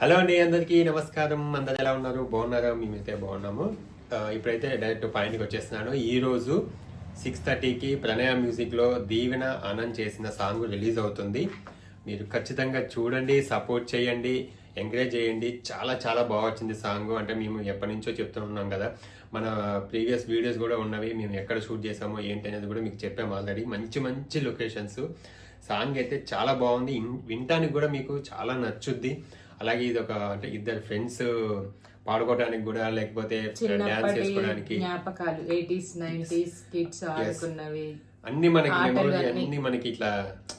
Hello అండి, అందరికీ నమస్కారం. అందరు ఎలా ఉన్నారు? బాగున్నారా? మేమైతే బాగున్నాము. ఇప్పుడైతే డైరెక్ట్ పాయింట్కి వచ్చేస్తున్నాను. ఈరోజు 6:30కి ప్రణయ మ్యూజిక్లో దీవెన ఆనంద్ చేసిన సాంగ్ రిలీజ్ అవుతుంది. మీరు ఖచ్చితంగా చూడండి, సపోర్ట్ చేయండి, ఎంకరేజ్ చేయండి. చాలా చాలా బాగా వచ్చింది సాంగ్. అంటే మేము ఎప్పటి నుంచో చెప్తున్నాం కదా, మన ప్రీవియస్ వీడియోస్ కూడా ఉన్నవి, మేము ఎక్కడ షూట్ చేసామో ఏంటి అనేది కూడా మీకు చెప్పాము ఆల్రెడీ. మంచి మంచి లొకేషన్స్. సాంగ్ అయితే చాలా బాగుంది, వినటానికి కూడా మీకు చాలా నచ్చుద్ది. అలాగే ఇది ఒక అంటే ఇద్దరు ఫ్రెండ్స్ పాడుకోవడానికి కూడా, లేకపోతే డాన్స్ చేసుకోవడానికి జ్ఞాపకాలు 80s 90s కిడ్స్ ఆడుకున్నవి అన్ని మనకి మెమరీ అన్ని మనకి ఇట్లా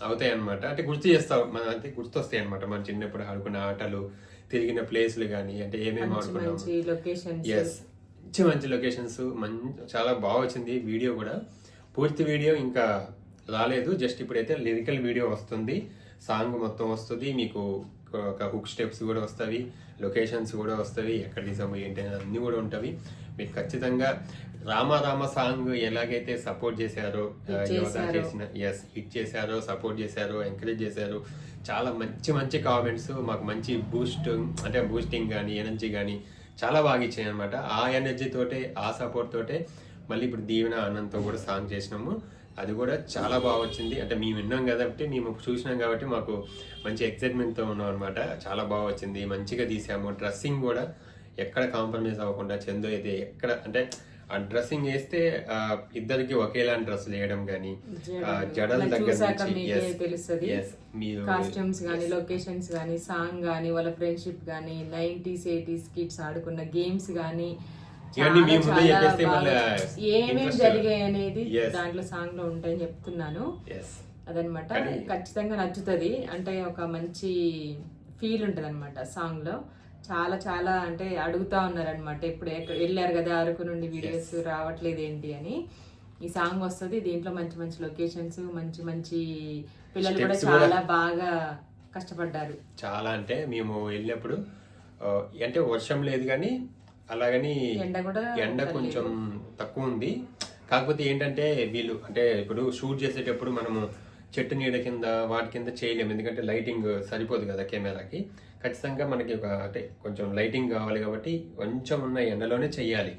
అవుతాయి అనమాట. అంటే గుర్తు చేస్తాం, మన అంటే గుర్తొస్తాయి అనమాట. మన చిన్నప్పుడు ఆడుకున్న ఆటలు, తిరిగిన ప్లేస్లు కానీ, అంటే ఏమేమి ఆడుకున్నాం. ఎస్, మంచి మంచి లొకేషన్స్. చాలా బాగా వచ్చింది. వీడియో కూడా పూర్తి వీడియో ఇంకా రాలేదు, జస్ట్ ఇప్పుడైతే లిరికల్ వీడియో వస్తుంది. సాంగ్ మొత్తం వస్తుంది మీకు. ఒక హుక్ స్టెప్స్ కూడా వస్తాయి, లొకేషన్స్ కూడా వస్తాయి, ఎక్కడ తీసాము ఏంటి అనేది అన్ని కూడా ఉంటాయి. మీరు ఖచ్చితంగా రామ సాంగ్ ఎలాగైతే సపోర్ట్ చేశారో, యోగా చేసిన హిట్ చేశారో, సపోర్ట్ చేశారో, ఎంకరేజ్ చేశారో, చాలా మంచి మంచి కామెంట్స్ మాకు మంచి బూస్టింగ్ కానీ ఎనర్జీ కానీ చాలా బాగా ఇచ్చాయి అనమాట. ఆ ఎనర్జీ తోటే, ఆ సపోర్ట్ తోటే మళ్ళీ ఇప్పుడు దీవెన ఆనంద్తో కూడా సాంగ్ చేసినాము. అది కూడా చాలా బాగా వచ్చింది. అంటే మేము విన్నాం కాబట్టి, మేము చూసినాం కాబట్టి మాకు మంచి ఎక్సైట్మెంట్తో ఉన్నాం అనమాట. చాలా బాగా వచ్చింది, మంచిగా తీసాము. డ్రెస్సింగ్ కూడా ఎక్కడ కాంప్రమైజ్ అవ్వకుండా, చందు అయితే ఎక్కడ అంటే ఆ డ్రెస్సింగ్ వేస్తే ఇద్దరికి ఒకేలాంటి డ్రెస్సులు వేయడం కానీ, జడల దగ్గర నుంచి మీరు కాస్ట్యూమ్స్ గానీ, లొకేషన్స్ గానీ, సాంగ్ గానీ, వాళ్ళ ఫ్రెండ్షిప్ గానీ, 90s 80s కిడ్స్ ఆడుకున్న గేమ్స్ గానీ, ఏమేమి జరిగాయి అనేది దాంట్లో సాంగ్ లో ఉంటాయని చెప్తున్నాను. అదనమాట. ఖచ్చితంగా నచ్చుతుంది. అంటే ఒక మంచి ఫీల్ ఉంటది అనమాట సాంగ్ లో. చాలా చాలా అంటే అడుగుతా ఉన్నారనమాట, ఇప్పుడు ఎక్కడ వెళ్ళారు కదా అరకు నుండి, వీడియోస్ రావట్లేదు ఏంటి అని. ఈ సాంగ్ వస్తుంది. దీంట్లో మంచి మంచి లొకేషన్స్, మంచి మంచి పిల్లలు కూడా చాలా బాగా కష్టపడ్డారు. చాలా అంటే మేము వెళ్ళినప్పుడు అంటే వర్షం లేదు కానీ, అలాగని ఎండ కొంచెం తక్కువ ఉంది. కాకపోతే ఏంటంటే వీళ్ళు అంటే ఇప్పుడు షూట్ చేసేటప్పుడు మనము చెట్టు నీడ కింద వాటి కింద చేయలేము, ఎందుకంటే లైటింగ్ సరిపోదు కదా కెమెరాకి. ఖచ్చితంగా మనకి ఒక అంటే కొంచెం లైటింగ్ కావాలి కాబట్టి కొంచెం ఉన్న ఎండలోనే చెయ్యాలి.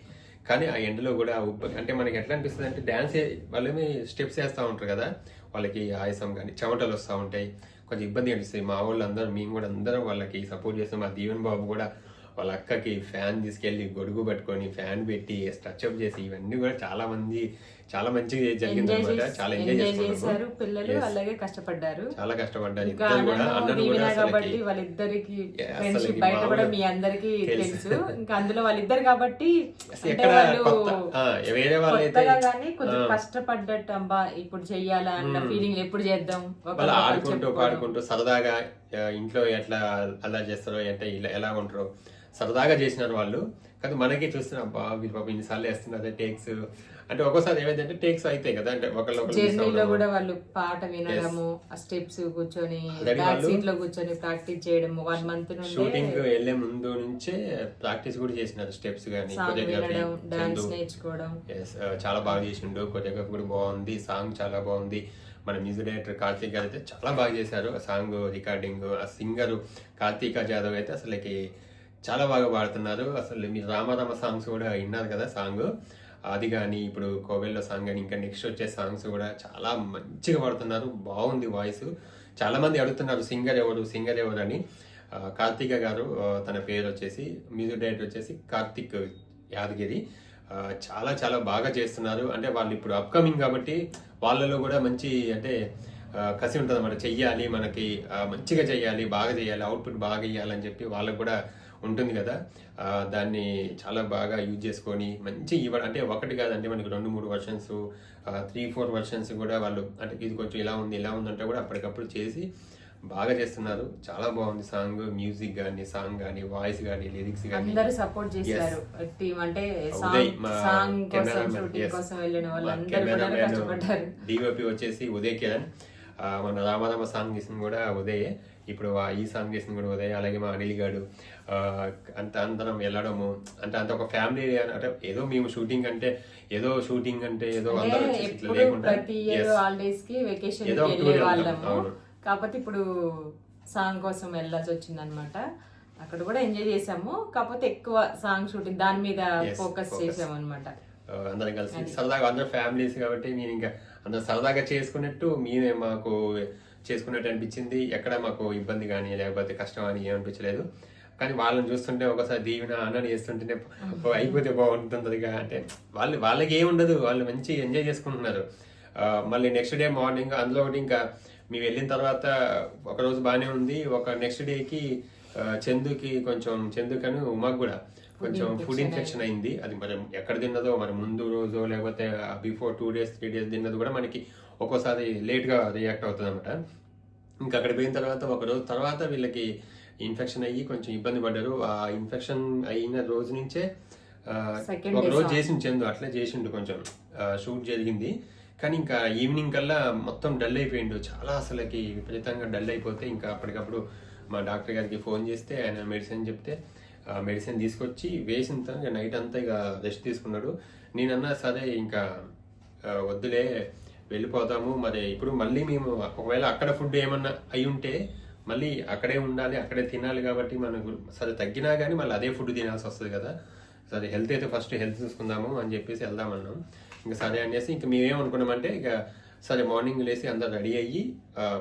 కానీ ఆ ఎండలో కూడా అంటే మనకి ఎట్లా అనిపిస్తుంది అంటే, డ్యాన్స్ వాళ్ళేమి స్టెప్స్ వేస్తూ ఉంటారు కదా, వాళ్ళకి ఆయాసం కానీ చెమటలు వస్తూ ఉంటాయి, కొంచెం ఇబ్బంది అనిపిస్తుంది. మా వాళ్ళు అందరూ, మేము కూడా అందరం వాళ్ళకి సపోర్ట్ చేస్తాం. మా దీవెన్ బాబు కూడా వాళ్ళ అక్కకి ఫ్యాన్ తీసుకెళ్లి గొడుగు పట్టుకొని ఫ్యాన్ పెట్టి టచ్అప్ చేసి, ఇవన్నీ కూడా చాలా మంచిగా జరిగింది అనమాట. చాలా ఎంజాయ్ చేశారు పిల్లలు, అలాగే కష్టపడ్డారు, చాలా కష్టపడ్డారు. ఇద్దరు కూడా అన్నను కూడా కాబట్టి వాళ్ళిద్దరికి ఫ్రెండ్షిప్ బయట కూడా మీ అందరికి తెలుసు. ఇంకా అందులో వాళ్ళిద్దరు కాబట్టి వేరే వాళ్ళైతే కానీ కొంచెం కష్టపడ్డట్టు, అబ్బా ఇప్పుడు చెయ్యాలా అన్న ఫీలింగ్, ఎప్పుడు చేద్దాం వాళ్ళు ఆడుకుంటూ పాడుకుంటూ సరదాగా ఇంట్లో ఎట్లా అలా చేస్తారో, అంటే ఎలా ఉంటారో సరదాగా చేసినారు వాళ్ళు. కానీ మనకి చూస్తున్నా, అబ్బా వీళ్ళు పాపం ఇన్నిసార్లు వేస్తున్నారు టేక్స్. అంటే ఒక్కోసారి ఏమైందంటే టేక్స్ అవుతాయి కదా, అంటే జర్నీలో కూడా వాళ్ళు పాట వినడము, ఆ స్టెప్స్ కూర్చొని బ్యాక్ సీట్ లో కూర్చొని ప్రాక్టీస్ చేయడం 1 month నుండి, షూటింగ్ వెళ్లే ముందు నుంచే ప్రాక్టీస్ కూడా చేసినారు. స్టెప్స్ కానీ, డాన్స్ నేర్చుకోవడం. చాలా బాగా చేసిండు. కొరియోగ్రఫీ కూడా బాగుంది, సాంగ్ చాలా బాగుంది. మన మ్యూజిక్ డైరెక్టర్ కార్తీక్ గారు అయితే చాలా బాగా చేశారు ఆ సాంగ్ రికార్డింగ్. ఆ సింగర్ కార్తీక జాదవ్ అయితే అసలుకి చాలా బాగా పాడుతున్నారు. అసలు మీరు రామ సాంగ్స్ కూడా విన్నారు కదా, సాంగ్ అది కానీ, ఇప్పుడు కోవెల్లో సాంగ్ కానీ, ఇంకా నెక్స్ట్ వచ్చే సాంగ్స్ కూడా చాలా మంచిగా పాడుతున్నారు. బాగుంది వాయిస్. చాలా మంది అడుగుతున్నారు సింగర్ ఎవరు అని. కార్తీక గారు, తన పేరు వచ్చేసి, మ్యూజిక్ డైరెక్టర్ వచ్చేసి కార్తిక్ యాదగిరి. చాలా చాలా బాగా చేస్తున్నారు. అంటే వాళ్ళు ఇప్పుడు అప్కమింగ్ కాబట్టి వాళ్ళలో కూడా మంచి అంటే కసి ఉంటుంది అన్నమాట. చెయ్యాలి, మనకి మంచిగా చెయ్యాలి, బాగా చేయాలి, అవుట్పుట్ బాగా ఇవ్వాలని చెప్పి వాళ్ళకు కూడా ఉంటుంది కదా. దాన్ని చాలా బాగా యూజ్ చేసుకొని మంచి ఇవ్వడం, అంటే ఒకటి కాదంటే మనకి 2-3 వర్షన్స్, 3-4 వర్షన్స్ కూడా వాళ్ళు అంటే ఇది కొంచెం ఇలా ఉంది అంటే కూడా అప్పటికప్పుడు చేసి బాగా చేస్తున్నారు. చాలా బాగుంది సాంగ్. మ్యూజిక్ గానీ, సాంగ్ గానీ, వాయిస్ గానీ, లిరిక్స్ గానీ అందరూ సపోర్ట్ చేశారు. టీమ్ అంటే సాంగ్ కోసం, షూటింగ్ కోసం వెళ్ళిన వాళ్ళందరూ కూడా కష్టపడ్డారు. డిఓపి వచ్చేసి ఉదయ్ కిరణ్. మన రామ సాంగ్ చేసింది కూడా ఉదయ్. ఇప్పుడు ఈ సాంగ్ చేసింది కూడా ఉదయ్. అలాగే మా అనిల్ గారు. అందరం వెళ్ళడము అంటే అంత ఒక ఫ్యామిలీ. అంటే ఏదో మేము షూటింగ్ అంటే ఏదో అందరూ లేకుండా కాకపోతే ఇప్పుడు సాంగ్ కోసం వెళ్ళాల్సి వచ్చింది అనమాట. అక్కడ కూడా ఎంజాయ్ చేసాము, కాకపోతే ఎక్కువ సాంగ్ షూటింగ్ దాని మీద ఫోకస్ చేసాము అనమాట. అందరం కలిసి సరదాగా అందరు ఫ్యామిలీస్ కాబట్టి మేము ఇంకా అందరు సరదాగా చేసుకున్నట్టు మేమే మాకు చేసుకున్నట్టు అనిపించింది. ఎక్కడ మాకు ఇబ్బంది కానీ లేకపోతే కష్టం అని ఏమనిపించలేదు. కానీ వాళ్ళని చూస్తుంటే ఒకసారి దీవెన అన్నని చేస్తుంటేనే అయిపోతే బాగుంటుందిగా, అంటే వాళ్ళకి ఏముండదు, వాళ్ళు మంచి ఎంజాయ్ చేసుకుంటున్నారు. మళ్ళీ నెక్స్ట్ డే మార్నింగ్ అందులో ఒకటి ఇంకా మేము వెళ్ళిన తర్వాత ఒక రోజు బాగానే ఉంది. ఒక నెక్స్ట్ డేకి చందుకని ఉమాకు కూడా కొంచెం ఫుడ్ ఇన్ఫెక్షన్ అయింది. అది మరి ఎక్కడ తిన్నదో మరి ముందు రోజు లేకపోతే బిఫోర్ 2 days 3 days తిన్నది కూడా మనకి ఒక్కోసారి లేట్గా రియాక్ట్ అవుతుంది అనమాట. ఇంకా అక్కడ పోయిన తర్వాత ఒక రోజు తర్వాత వీళ్ళకి ఇన్ఫెక్షన్ అయ్యి కొంచెం ఇబ్బంది పడ్డారు. ఆ ఇన్ఫెక్షన్ అయిన రోజు నుంచే ఒక రోజు చేసిండు చందు, అట్లే చేసిండు, కొంచెం షూట్ జరిగింది. కానీ ఇంకా ఈవినింగ్ కల్లా మొత్తం డల్ అయిపోయిండు చాలా, అసలుకి విపరీతంగా డల్ అయిపోతే ఇంకా అప్పటికప్పుడు మా డాక్టర్ గారికి ఫోన్ చేస్తే ఆయన మెడిసిన్ చెప్తే మెడిసిన్ తీసుకొచ్చి వేసిన తర్వాత నైట్ అంతా ఇక రెస్ట్ తీసుకున్నాడు. నేనన్నా సరే ఇంకా వద్దులే వెళ్ళిపోతాము, మరి ఇప్పుడు మళ్ళీ మేము ఒకవేళ అక్కడ ఫుడ్ ఏమన్నా అయి ఉంటే మళ్ళీ అక్కడే ఉండాలి, అక్కడే తినాలి, కాబట్టి మనకు సరే తగ్గినా కానీ మళ్ళీ అదే ఫుడ్ తినాల్సి వస్తుంది కదా, సరే హెల్త్ అయితే ఫస్ట్ హెల్త్ చూసుకుందాము అని చెప్పేసి వెళ్దామన్నాం. ఇంకా సరే అనేసి ఇంకా మేమేమనుకున్నామంటే ఇక సరే మార్నింగ్ లేసి అందరు రెడీ అయ్యి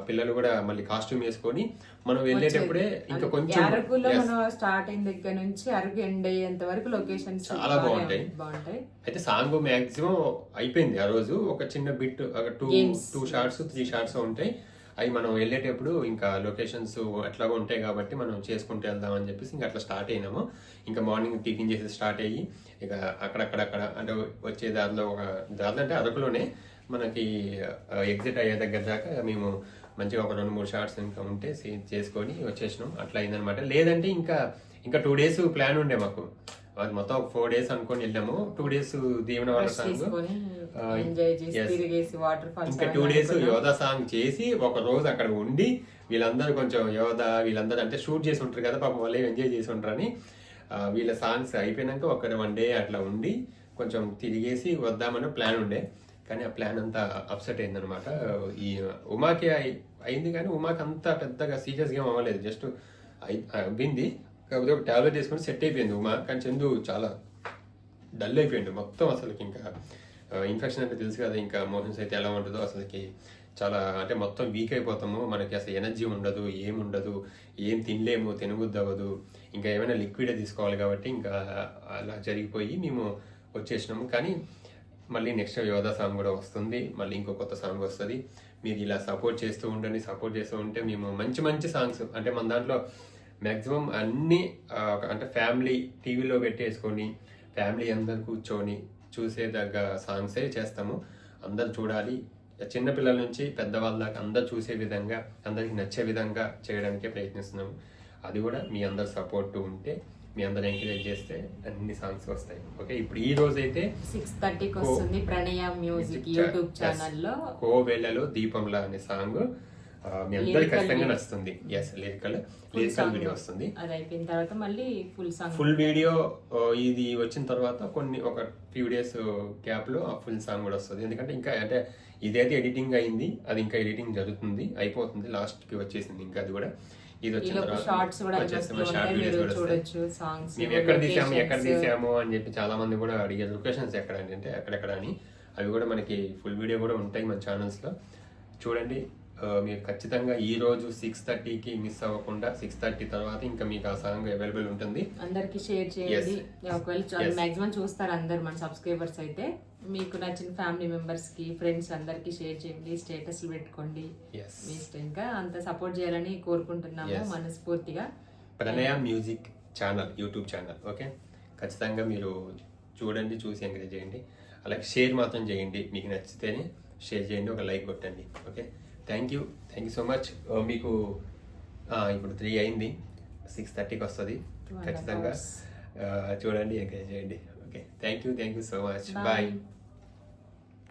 పిల్లలు కూడా మళ్ళీ కాస్ట్యూమ్ వేసుకొని మనం వెళ్ళేటప్పుడే ఇంకా కొంచెం స్టార్టింగ్ దగ్గర నుంచి అరకు ఎండ్ అయ్యేంత వరకు లొకేషన్స్ చాలా బాగుంటాయి. అయితే సాంగ్ మాక్సిమం అయిపోయింది ఆ రోజు. ఒక చిన్న బిట్ టూ షార్ట్స్ 3 షార్ట్స్ ఉంటాయి. అవి మనం వెళ్ళేటప్పుడు ఇంకా లొకేషన్స్ ఎట్లాగో ఉంటాయి కాబట్టి మనం చేసుకుంటూ వెళ్దాం అని చెప్పేసి ఇంకా అట్లా స్టార్ట్ అయినాము. ఇంకా మార్నింగ్ టిఫిన్ చేసి స్టార్ట్ అయ్యి ఇక అక్కడక్కడ అంటే వచ్చే దారిలో అంటే అరకులోనే మనకి ఎగ్జిట్ అయ్యే దగ్గర దాకా మేము మంచిగా ఒక 2-3 షార్ట్స్ ఇంకా ఉంటే చేసుకొని వచ్చేసినాం. అట్లా అయిందనమాట. లేదంటే ఇంకా 2 days ప్లాన్ ఉండే మాకు. అది మొత్తం ఒక 4 days అనుకొని వెళ్ళాము. 2 days దీవెన వాళ్ళ సాంగ్, ఇంకా 2 days యోధా సాంగ్ చేసి ఒక రోజు అక్కడ ఉండి వీళ్ళందరూ కొంచెం వీళ్ళందరూ అంటే షూట్ చేసి ఉంటారు కదా పాపం, వాళ్ళు ఎంజాయ్ చేసి ఉంటారని వీళ్ళ సాంగ్స్ అయిపోయినాక ఒక 1 day అట్లా ఉండి కొంచెం తిరిగేసి వద్దామని ప్లాన్ ఉండే. కానీ ఆ ప్లాన్ అంతా అప్సెట్ అయిందనమాట. ఈ ఉమాకి అయింది కానీ ఉమాకి అంతా పెద్దగా సీరియస్గా ఏం అవ్వలేదు, జస్ట్ అయింది. కాకపోతే ఒక టాబ్లెట్ వేసుకొని సెట్ అయిపోయింది ఉమా. కానీ చందు చాలా డల్ అయిపోయింది మొత్తం. అసలుకి ఇంకా ఇన్ఫెక్షన్ అంటే తెలుసు కదా, ఇంకా మోషన్స్ అయితే ఎలా ఉంటుందో అసలుకి చాలా, అంటే మొత్తం వీక్ అయిపోతాము, మనకి అసలు ఎనర్జీ ఉండదు, ఏముండదు, ఏం తినలేము, తినబుద్ధి అవ్వదు, ఇంకా ఏమైనా లిక్విడే తీసుకోవాలి కాబట్టి ఇంకా అలా జరిగిపోయి మేము వచ్చేసినాము. కానీ మళ్ళీ నెక్స్ట్ యోధా సాంగ్ కూడా వస్తుంది, మళ్ళీ ఇంకో కొత్త సాంగ్ వస్తుంది. మీరు ఇలా సపోర్ట్ చేస్తూ ఉంటే మేము మంచి సాంగ్స్, అంటే మన దాంట్లో మ్యాక్సిమం అన్ని అంటే ఫ్యామిలీ టీవీలో పెట్టేసుకొని ఫ్యామిలీ అందరు కూర్చొని చూసేదగ్గ సాంగ్సే చేస్తాము. అందరు చూడాలి, చిన్నపిల్లల నుంచి పెద్దవాళ్ళ దాకా అందరు చూసే విధంగా, అందరికి నచ్చే విధంగా చేయడానికే ప్రయత్నిస్తున్నాము. అది కూడా మీ అందరు సపోర్ట్ ఉంటే, మీ అందరు ఎంకరేజ్ చేస్తే అన్ని సాంగ్స్ వస్తాయి. ఓకే, ఇప్పుడు ఈ రోజు అయితే 6:30కి వస్తుంది ప్రణయ మ్యూజిక్ యూట్యూబ్ ఛానల్లో కోవెళ్ళలో దీపంలా అనే సాంగ్ మీ అందరికి ఖచ్చితంగా నచ్చుతుంది. లిరికల్ వీడియో వస్తుంది. అది అయిపోయిన తర్వాత మళ్ళీ ఫుల్ వీడియో ఇది వచ్చిన తర్వాత ఒక ఫ్యూ డేస్ గ్యాప్ లో ఆ ఫుల్ సాంగ్ కూడా వస్తుంది. ఎందుకంటే ఇంకా అంటే ఇదైతే ఎడిటింగ్ అయింది, అది ఇంకా ఎడిటింగ్ జరుగుతుంది, అయిపోతుంది, లాస్ట్ కి వచ్చేసింది. ఇంకా అది కూడా ఇది వచ్చిన తర్వాత షార్ట్ వీడియోస్ కూడా మేము ఎక్కడ తీసాము అని చెప్పి చాలా మంది కూడా అడిగారు, లొకేషన్స్ ఎక్కడ అంటే ఎక్కడెక్కడ అని. అవి కూడా మనకి ఫుల్ వీడియో కూడా ఉంటాయి మన ఛానల్స్ లో, చూడండి. మీరు ఖచ్చితంగా ఈ రోజు 6:30కి మిస్ అవ్వకుండా, 6:30 తర్వాత ఇంకా మీకు ఆ సాంగ్ అవైలబుల్ ఉంటుంది. అందరికి షేర్ చేయండి. ఒకవేళ మాక్సిమం చూస్తారు అందరు మన సబ్స్క్రైబర్స్ అయితే, మీకు నచ్చిన ఫ్యామిలీ మెంబర్స్ కి, ఫ్రెండ్స్ అందరికి షేర్ చేయండి, స్టేటస్లు పెట్టుకోండి. ఇంకా అంత సపోర్ట్ చేయాలని కోరుకుంటున్నాము మనస్ఫూర్తిగా. ప్రణయ music channel YouTube channel, okay, ఖచ్చితంగా మీరు చూడండి, చూసి ఎంకరేజ్ చేయండి. అలాగే షేర్ మాత్రం చేయండి, మీకు నచ్చితేనే షేర్ చేయండి, ఒక లైక్ కొట్టండి. Okay, thank you so much. మీకు ఇప్పుడు 3 అయింది, 6:30కి వస్తుంది. ఖచ్చితంగా చూడండి, ఎంకరేజ్ చేయండి. Okay, thank you so much. Bye.